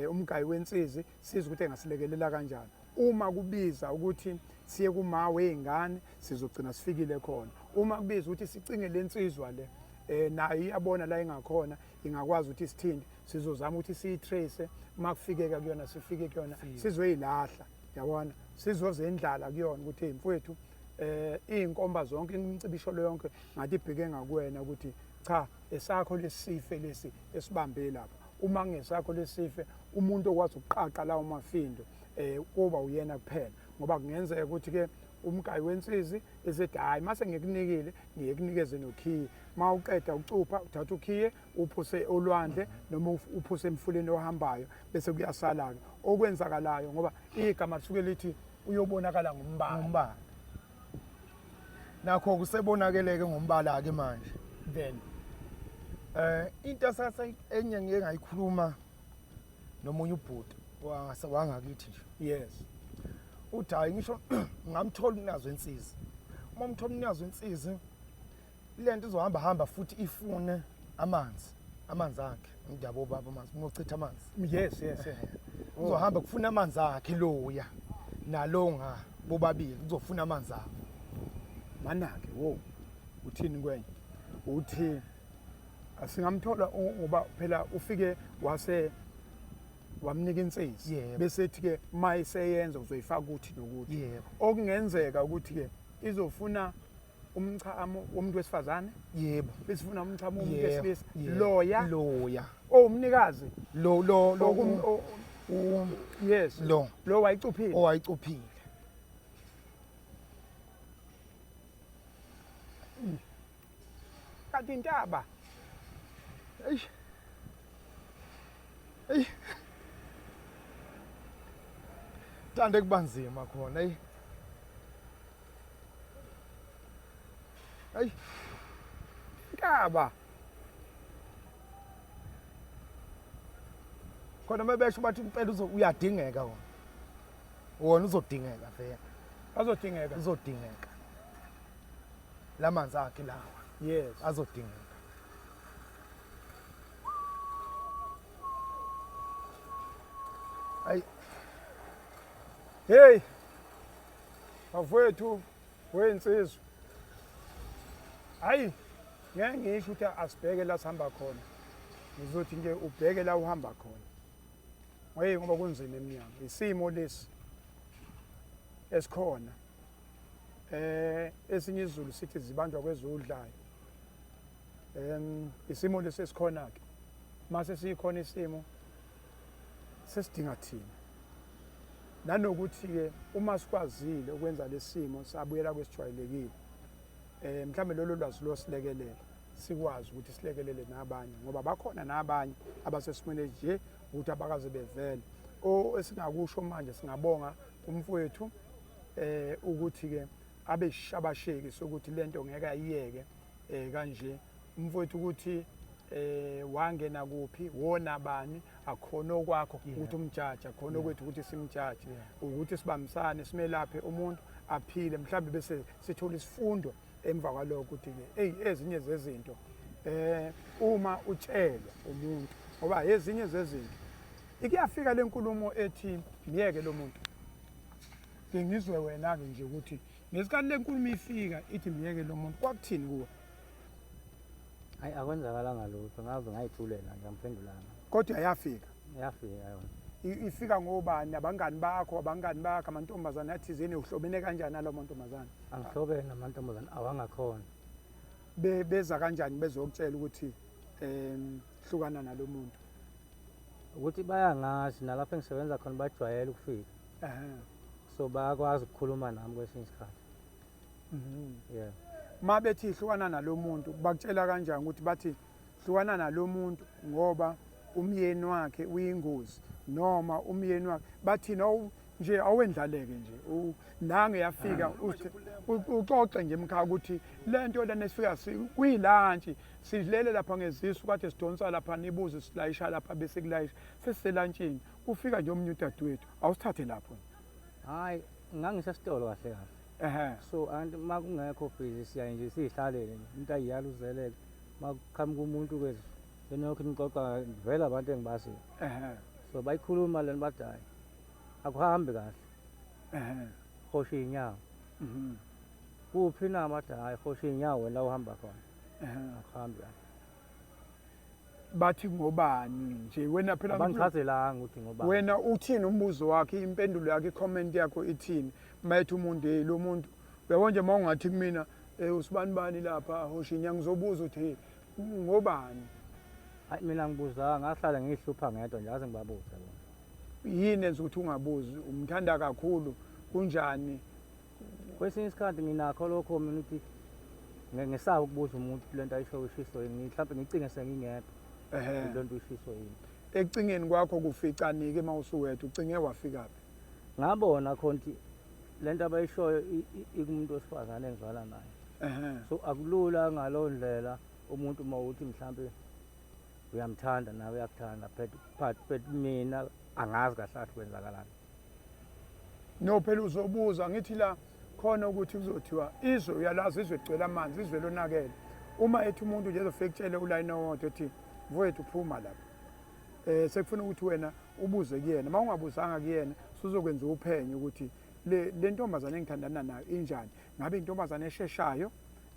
umgayi wensizi siza ukuthi engasilekelela kanjani uma kubiza ukuthi siye kuma weingane sizogcina sifikile khona uma kubiza ukuthi sicinge lensizwa le nayo iyabona la engakhona ingakwazi ukuthi isithinde sizozama ukuthi siyitrace makufikeka kuyona sifike kuyona sizoyilahla yabona sizoze indlala kuyona ukuthi mfowethu inkomba zonke imicibisho yonke ngathi ibheke ngakuwena ukuthi cha esakho lesife lesi esibambe lapha uma ngesakho lesife umuntu okwazi ukuqaqa lawo mafindo kuba uyena kuphela ngoba kungenzeka ukuthi ke umgayi wensizi esethi hayi mase ngikunikile ngiyekunikeze nokhiye mawuqeda ucupha uthatha ukhiye uphuse olwandle noma uphuse emfuleni ohambayo bese kuyasala ke okwenzakalayo ngoba igama lisuke lithi uyobonakala ngombala nakho kusebonakeleke ngombala ke manje then into sasa enye ngeke ngayikhuluma nomunye ubhuti wangakithi nje yes uthi hayi ngisho ngamthola unazo insizwa uma umthola unazo insizwa lento izohamba futhi ifune amanzi akhe ngiyabo baba amanzi unochitha amanzi yes uzohamba kufuna amanzi akhe loya nalonga bobabili kuzofuna amanzi akhe manake wo uthini kwenye uthi asingamthola ngoba phela ufike wamnika insizwa bese ethi ke mayiseyenza uzoyifaka ukuthi nokuthi yebo okungenzeka ukuthi ke izofuna umchamo womuntu wesifazane yebo besifuna umchamo womuntu wesilisa loya umnikazi lo yes lo wayicuphile owayicuphile kanti intaba hey tande kubanzima khona hey intaba khona mebesho bathi impela uyadingeka wona uzodingeka vele azodingeka lamanzi akhe lawa yes azodingeka ay hey bafowethu wensizwa hayi ngeke ngisho ukuthi asibheke la sihamba khona ngizothi nje ubheke la uhamba khona ngoba kunzima eminyango isimo lesi esikhona esinye izulu sithi zibanjwa kwezudlayo isimo lesi esikhona ke mase sikhona isimo sesidinga thina nanokuthi ke uma sikwazile ukwenza lesimo sabuyela kwesijwayelekile mhlambe lolo lwazi losilekelela sikwazi ukuthi silekelele nabanye ngoba bakhona nabanye abasesimene nje ukuthi abakaze bevele esingakusho manje singabonga umfowethu ukuthi ke abe shabasheki sokuthi lento ngeke ayiyeke kanje umfowethu ukuthi wangena kuphi wona bani akhona okwakho ukuthi umjaji akhona okwethu ukuthi simjaji ukuthi sibambisane simelaphe umuntu aphile mhlambe bese sithola isifundo emva kwalokho ukuthi ke ezinye zezinto uma utshelwa umuntu ngoba ezinye zezinto ikuyafika lenkulumo ethi miyeke lo muntu ngizwe wena ke nje ukuthi ngesikhathi lenkulumo ifika ithi miyeke lo muntu kwakuthini kuwe hayi akwenzakalanga lutho ngaze ngayithulela nje amphendulanga kodwa yafika yona ifika ngobani abangani bakho amantombazane athizeni uhlobene kanjani nalo mantombazane angihlobene namantombazane awangakhona beza kanjani bezokutshela ukuthi hlukana nalo muntu ukuthi bayangazi nalapho engisebenza khona bajwayele ukufika so bayakwazi ukukhuluma nami kwesinye isikhathi yeah ma bethi hlukana nalo muntu bakutshela kanjani ukuthi bathi hlukana nalo muntu ngoba umyeni wakhe uyingozi noma umyeni wakhe bathi no nje awendlaleke nje nange yafika uxoxe nje emkhaya ukuthi lento lena esifika kuyilantshi sidlele lapha ngezisu kade sidonsa lapha nibuze silayisha lapha bese kulayisha sesiselantshini kufika nje omnye udadewethu awusithathe lapho hayi ngangisesitolo kahle kahle so anti makungekho busy siya nje sihlalele umuntu ayiyaluzeleke makuqhamuka umuntu kwethu senokho nixoxa vele abantu engibazi so bayikhuluma lena bathi hayi akuhambi kahle hosha inyawo kuphi na bathi hayi hosha inyawo la uhamba khona akuhambi kahle bathi ngobani nje wena phela abangichazelanga ukuthi ngobani wena uthini umbuzo wakhe impendulo yakhe icomment yakho ithini mayethi umuntu lo muntu uyabona nje mawungathi kumina usibani bani lapha hoshinya ngizobuza uthi ngobani hayi mina ngibuzanga ngahlala ngihlupha ngedwa nje aze ngibabuze yini enza ukuthi ungabuzi umthanda kakhulu kunjani kwesinye isikhathi nginakho lokho mina ukuthi ngesaba ukubuza umuntu lento ayisho ushiso yini mhlawumbe ngicinge sengingedwa lento ushiso yini ecingeni kwakho kuficanike mawusuwethu ucinge wafikaphi ngabona khonti lento abayishoyo ikumuntu wesifazane engizala naye so akulula ngaloo ndlela umuntu mawuthi mhlawumbe uyamthanda nawe uyakuthanda but mina angazi kahle kwenzakalani no phela uzobuza ngithi la khona ukuthi kuzothiwa izwe uyalazi izwe egcwele amanzi izwe lonakele uma ethi umuntu nje ezofika kutshele ulayini owodwa ethi mfowethu phuma lapha sekufuna ukuthi wena ubuze kuyena ma ungabuzanga kuyena sizokwenza uphenyo ukuthi le ntombazane engithandana nayo injani ngabe intombazane esheshayo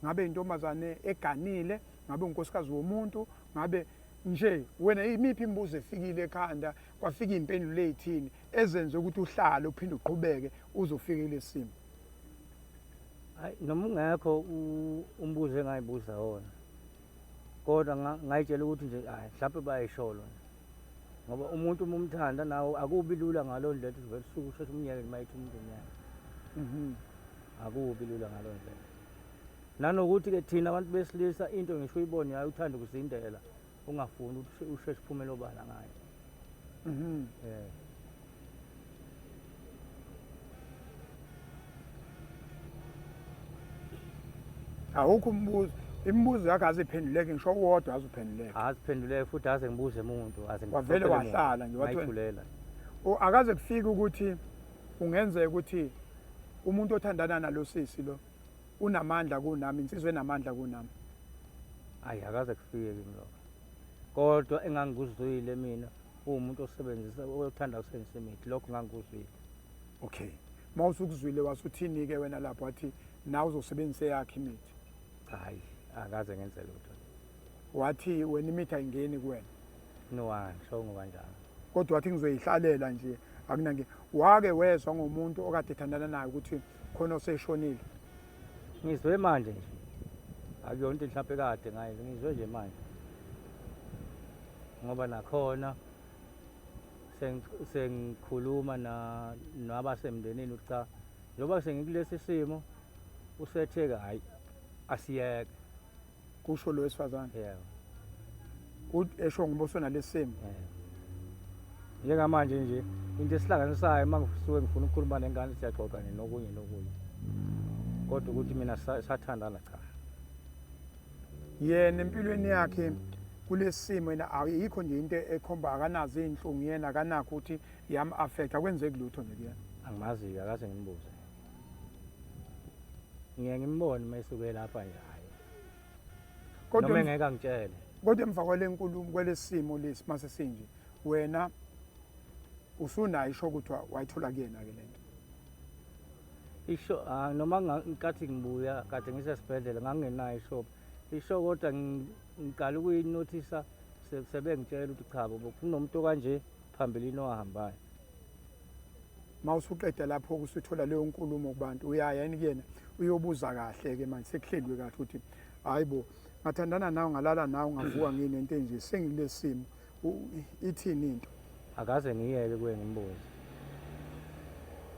ngabe intombazane eganile ngabe unkosikazi womuntu ngabe nje wena imiphi imibuzo efikile ekhanda kwafika impendulo ezithini ezenze ukuthi uhlale uphinde uqhubeke uzofika lesimo hayi noma ungekho umbuzo engayibuza wona kodwa ngayitshela ukuthi nje hayi mhlawumbe bayisholo ngoba umuntu umumthanda nawo akubi lula ngaloo ndlela ukuthi vele suku usheshe umnyeke mayithi umuntu unyaka akubi lula ngaloo ndlela nanokuthi ke thina abantu besilisa into ngisho uyibone yayo uthanda ukuzindela ungafuni ukuthi usheshe uphumele obala ngayo awukho umbuzo imibuzo yakhe aziphenduleke ngisho wodwa aziphenduleke aziphenduleke futhi aze ngibuze umuntu wavele wahlala nje wathulela akaze kufike ukuthi ungenzeka ukuthi umuntu othandana nalo sisi lo unamandla kunami insizwe enamandla kunami hayi akaze kufike kimi lokho kodwa engangikuzwile mina umuntu osebenzisa othanda ukusebenzisa imithi lokho ngangikuzwile okay mawusukuzwile wasuthini ke wena lapho wathi nawe uzosebenzisa yakhe imithi hayi akaze ngenze lutho wathi wena imithi ayingeni kuwena no one show ngoba njalo kodwa wathi ngizoyihlalela nje akunange. Wake wezwa ngomuntu okade ethandana naye ukuthi khona oseshonile? ngizwe manje nje akuyona into mhlawumbe kade ngayo ngizwe nje manje ngoba nakhona sengikhuluma nabasemndenini ukuthi cha njengoba sengikulesi simo usetheke hayi asiyeke Kusho lo wesifazane yebo esho ngoba usonalesi simo. njengamanje nje into esihlanganisayo uma ngisuke ngifuna ukukhuluma nengane siyaxoxa nokunye kodwa ukuthi mina sathandana cha Yena empilweni yakhe kulesimo yena ayikho nje into ekhomba akanazo izinhlungu yena akanakho ukuthi yam affect akwenzeki lutho nje kuyena. angimazi akaze ngimbuze ngeke ngimbone mayisuke lapha nje hayi noma engeke angitshele Kodwa emva kwalenkulumo kwelesimo lesi mase sinje wena usunayo isho ukuthi wayithola kuyena ke lento. isho noma ngikathi ngibuya kade ngisesibhedlela ngangenayo isho kodwa ngiqala ukuyinothisa sebengitshela ukuthi cha bo kunomuntu kanje phambilini owahambayo. Mawusuqeda lapho kusithola leyo nkulumo kubantu uyaya yini kuyena uyobuza kahle ke manje sekuhlelwe kahle ukuthi hayibo ngathandana nawe ngalala nawe ngavuka ngine into enje sengilesimo ithini into. Akaze ngiyeke kuye ngimbuze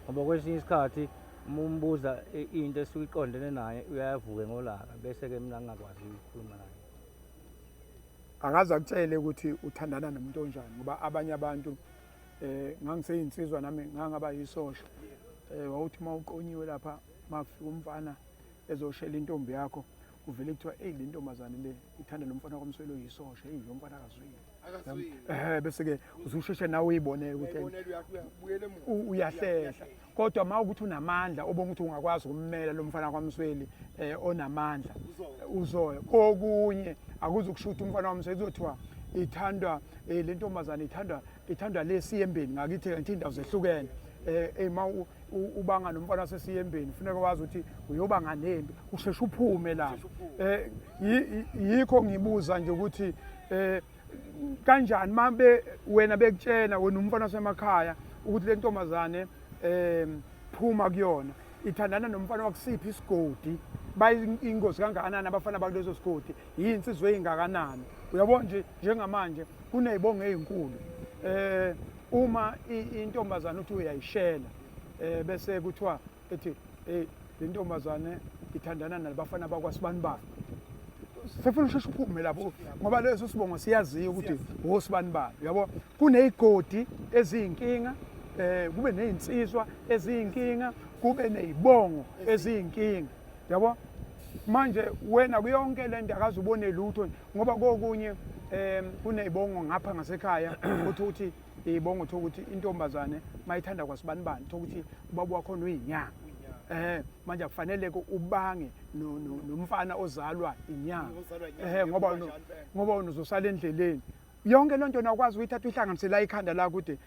ngoba kwesinye isikhathi umbuza into esuke iqondene naye uyavuke ngolaka bese ke mina ngingakwazi ukukhuluma naye. Akaze akutshele ukuthi uthandana nomuntu onjani ngoba abanye abantu ngangiseyinsizwa nami ngangaba yisosha wawuthi mawuqonyiwe lapha mafika umfana ezoshela intombi yakho uvele kuthiwa le ntombazane le ithanda nomfana kwamswelo yisosha lo mfana akazwile bese ke uzusheshe nawe uyibonela ukuthi uyahlehla kodwa mawukuthi unamandla obonga ukuthi ungakwazi ukummela lo mfana kwamsweli onamandla uzoya kokunye akuzukushutha umfana kwamsweli uzothiwa ithandwa le ntombazane ithandwa lesiyembeni ngakithi kanti indawo zehlukene ma ubanga nomfana wasesiyembeni kufuneka wazi ukuthi uyoba nganembi usheshe uphume la yikho ngibuza nje ukuthi kanjani mabe wena bekutshela wena umfana wasemakhaya ukuthi le ntombazane phuma kuyona ithandana nomfana wakusiphi isigodi bayingozi kangakanani abafana bakulezo sigodi yinsizwe eingakanani uyabona nje njengamanje kunezibongo ezinkulu uma intombazane uthi uyayishela bese kuthiwa ethi le ntombazane ithandana nabafana bakwasibanibani sefuna usheshe uphume lapho ngoba leso sibongo siyaziyo ukuthi wosibanibani uyabo kunezigodi eziyinkinga kube nezinsizwa eziyinkinga kube nezibongo eziyinkinga yabo manje wena kuyonke lento akaze ubone lutho ngoba kokunye kunezibongo ngapha ngasekhaya ukuthi izibongo ukuthi intombazane mayithanda kwasibanibani ukuthi ubaba wakho uyinyanga manje kufanele ubange nomfana ozalwa inyanga ngoba uzosala endleleni yonke lento nakwazi uyithatha uhlanganise la ikhanda la ukuthi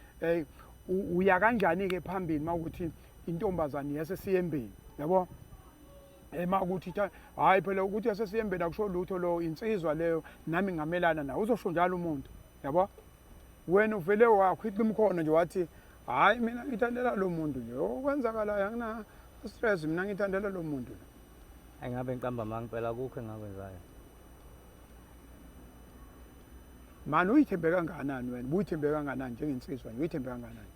uya kanjani ke phambili mawukuthi intombazane yasesiyembeni yabo makuthi hayi phela ukuthi yasesiyembeni akusho lutho lo insizwa leyo nami ngamelana nawe uzosho njalo umuntu yabo wena uvele wakhwitha imkhono nje wathi hayi mina ngithandela lo muntu nje okwenzakalayo angina stress mina ngithandela lo muntu engabe ngiqamba mangempela kukho engakwenzayo manje uyithembe kangakanani wena uyithembe kangakanani njengensizwa uyithembe kangakanani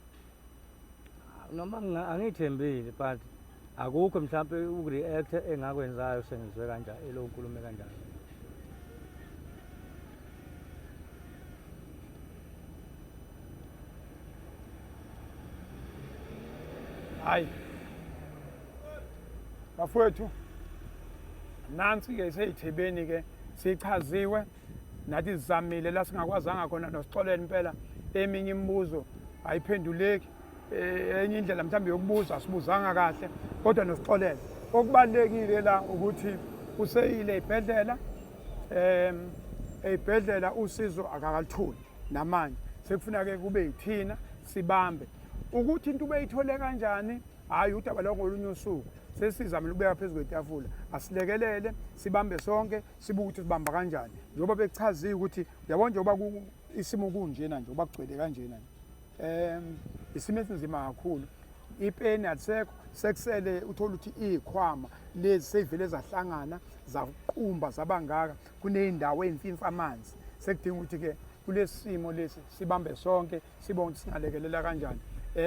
noma angithembile but akukho mhlawumbe ukureact engakwenzayo sengizwe kanjani lo nkulumo kanjani hayi bafowethu nansi ke seyithebeni ke sichaziwe nathi sizamile la singakwazanga khona nosixolele impela eminye imibuzo ayiphenduleki enye indlela mhlambe yokubuza asibuzanga kahle kodwa nosixolele okubalekile la ukuthi useyile ibhedlela ebhedlela usizo akakalitholi namanje sekufuna ke kube yithina sibambe ukuthi into ubeyithole kanjani hayi udaba lo ngolunye usuku sesizamile ukubeka phezulu kwetafula asilekelele sibambe sonke sibuke ukuthi sibamba kanjani njengoba bechaziwe ukuthi uyabona njengoba isimo kunjena nje obakugcwele kanjena isimo esinzima kakhulu. Ipeni alisekho, sekusele uthola ukuthi izikhwama lezi sevele zahlangana zaqumba zabangaka kuneyindawo ezimfimfa amanzi. Sekudinga ukuthi ke kulesimo lesi sibambe sonke sibone ukuthi singalekelela kanjani.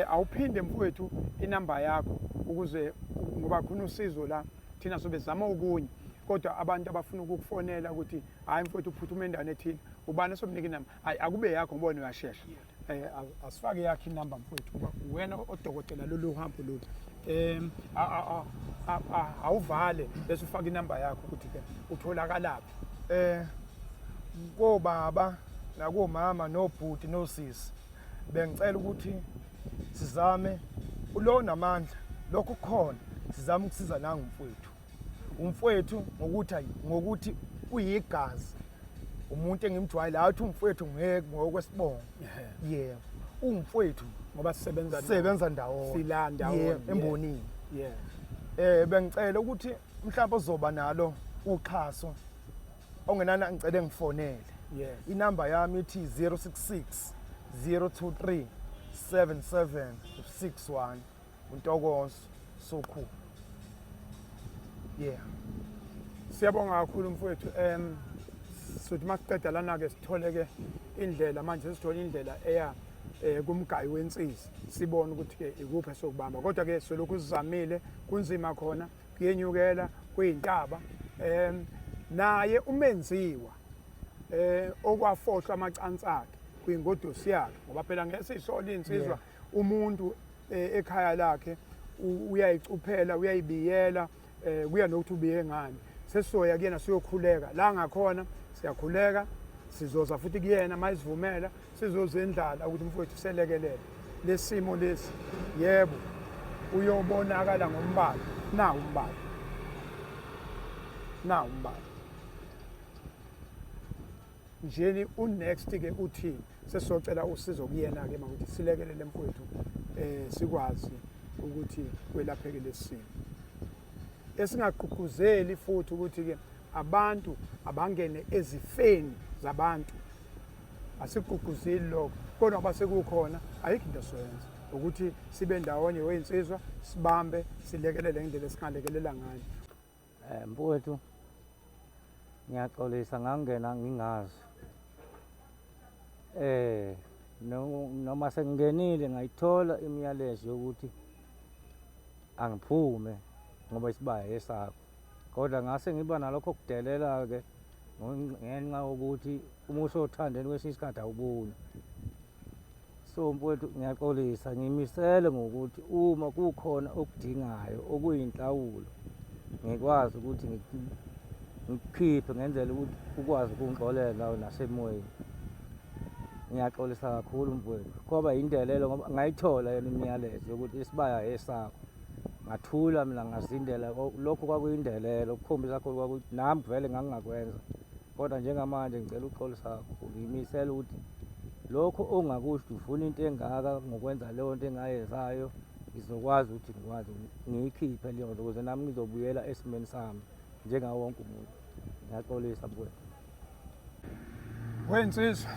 Awuphinde mfowethu inamba yakho ukuze ngoba khona usizo la thina sobe zama okunye kodwa abantu abafuna ukukufonela ukuthi hayi mfowethu uphuthume endaweni ethile ubani somnika inamba hayi akube yakho ngibone uyashesha. Asifake yakhe inamba mfowethu kuba wena odokotela lolu hambo lolu. Awuvale bese ufaka inamba yakho ukuthi ke utholakalaphi. Kobaba nakomama nobhuti nosisi bengicela ukuthi sizame ulo namandla lokho khona sizama ukusiza nangu umfowethu ngokuthi uyigazi umuntu engimjwayela athi umfowethu ngeke ngokwesibongo yebo umfowethu ngoba sisebenza ndawo silanda embonini bengicela ukuthi mhlawumbe uzoba nalo uxhaso ongenana ngicela ngifonele inamba yami ithi 066 023 7761 uNtokozo Sokhulu. Siyabonga kakhulu mfowethu. Sothi masiqeda lana ke sithole ke indlela manje sesithola indlela eya kumgayi wensizi sibone ukuthi ke ikuphi sokubamba kodwa ke solokhu sizamile kunzima khona kuyenyukela kuyintaba naye umenziwa okwafohlwa amacansi akhe kwingodosi yakhe ngoba phela ngeke sisola insizwa umuntu ekhaya lakhe uyayicuphela uyayibiyela kuya nokuthi ubiye ngani sesisoya kuyena siyokhuleka la ngakhona siyakhuleka sizoza futhi kuyena mayisivumela sizozendlala ukuthi mfowethu selekelele lesimo lesi yebo uyobonakala ngombala nawu umbala njeni unext ke uthini sesizocela usizo kuyena ke manje silekelele mfowethu sikwazi ukuthi kwelapheke lesimo esingaqhuquzeli futhi ukuthi ke abantu abangene ezifeni zabantu asigqugquzeli lokho kodwa basekukhona ayikho into soyenza ukuthi sibe ndawonye weinsizwa sibambe silekelele ngendlela esingalekelela ngayo. Mfowethu ngiyaxolisa ngangena ngingazi noma sengingenile ngayithola imiyalezo yokuthi angiphume ngoba isibaya esakho kodwa ngase ngiba nalokho kudelela ke ngenxa yokuthi uma usothandeni kwesinye isikhathi awuboni. So mfowethu ngiyaxolisa ngimisele ngokuthi uma kukhona okudingayo okuyinhlawulo ngikwazi ukuthi ngikhiphe ngenzele ukuthi ukwazi ukungixolela nasemoyeni. Ngiyaxolisa kakhulu mfowethu ngoba indelelo ngoba ngayithola yena imiyalezo yokuthi isibaya esakho ngathula mina ngazindela lokho kwakuyindelelo ukukhombisa kakhulu kwakuthi nami vele ngangingakwenza kodwa njengamanje ngicela uxolisa kakhulu ngimisela ukuthi lokho ongakusho ufuna into engaka ngokwenza leyo nto engayenzayo ngizokwazi ukuthi ngikwazi ngiyikhiphe leyo nto ukuze nami ngizobuyela esimeni sami njengawo wonke umuntu. Ngiyaxolisa mfowethu. Wensizwa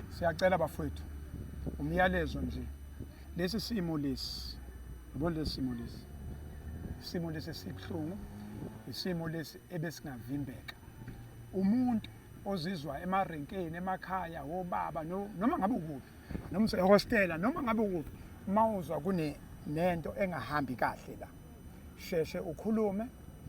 siyacela bafowethu umyalezo nje lesi simo lesi yibona lesi simo lesi sibhlungu isimo lesi ebesingavimbeka umuntu ozizwa emarenkeni emakhaya obaba noma ngabe ukuphi noma sehostela noma ngabe ukuphi mawuzwa nento engahambi kahle la sheshe ukhulume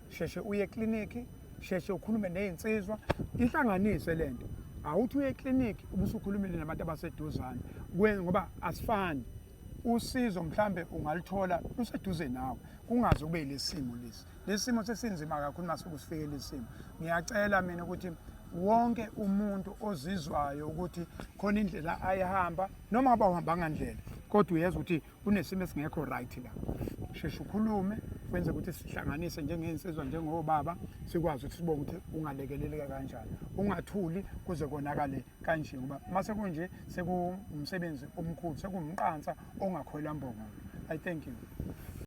sheshe uye ekliniki sheshe ukhulume nezinsizwa ihlanganise lento awuthi uye ekliniki ubusukhulumile nabantu abaseduzane ngoba asifani usizo mhlambe ungalithola useduze nawe kungaze kube lesimo lesimo sesinzima kakhulu mase kusifike lesimo. Ngiyacela mina ukuthi wonke umuntu ozizwayo ukuthi khona indlela ayihamba noma ngaba uhamba ngandlela kodwa uyeza ukuthi kunesimo esingekho right la sheshe ukhulume kwenze ukuthi sihlanganise njengensizwa njengobaba sikwazi ukuthi sibone ukuthi ungalekeleleka kanjani ungathuli kuze konakale kanje ngoba mase kunje sekumsebenzi omkhulu sekumqansa ongakhola mbongo. I thank you.